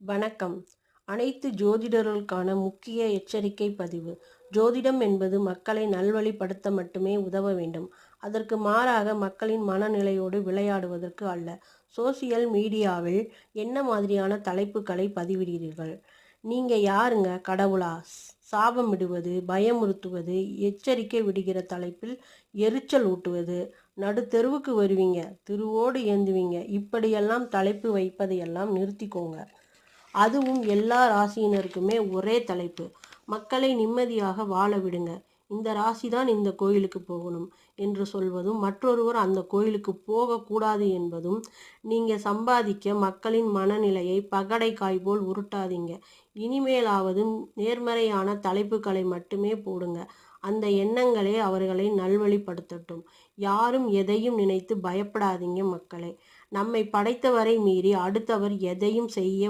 வணக்கம். அனைத்து ஜோதிடர்களுக்கான முக்கிய எச்சரிக்கை பதிவு. ஜோதிடம் என்பது மக்களை நல்வழிப்படுத்த மட்டுமே உதவ வேண்டும். அதற்கு மாறாக மக்களின் மனநிலையோடு விளையாடுவதற்கு அல்ல. சோசியல் மீடியாவில் என்ன மாதிரியான தலைப்புகளை பதிவிடுகிறீர்கள்? நீங்க யாருங்க? கடவுளா? சாபமிடுவது, பயமுறுத்துவது, எச்சரிக்கை விடுகிற தலைப்பில் எரிச்சல் ஊட்டுவது, நடுத்தெருவுக்கு வருவீங்க, திருவோடு ஏந்துவீங்க, இப்படியெல்லாம் தலைப்பு வைப்பதையெல்லாம் நிறுத்திக்கோங்க. அதுவும் எல்லா ராசியினருக்குமே ஒரே தலைப்பு. மக்களை நிம்மதியாக வாழ விடுங்க. இந்த ராசி தான் இந்த கோயிலுக்கு போகணும் என்று சொல்வதும், மற்றொருவர் அந்த கோயிலுக்கு போகக்கூடாது என்பதும், நீங்க சம்பாதிக்க மக்களின் மனநிலையை பகடை காய் போல் உருட்டாதீங்க. இனிமேலாவது நேர்மறையான தலைப்புகளை மட்டுமே போடுங்க. அந்த எண்ணங்களே அவர்களை நல்வழிப்படுத்தட்டும். யாரும் எதையும் நினைத்து பயப்படாதீங்க மக்களே. நம்மை படைத்தவரை மீறி அடுத்தவர் எதையும் செய்ய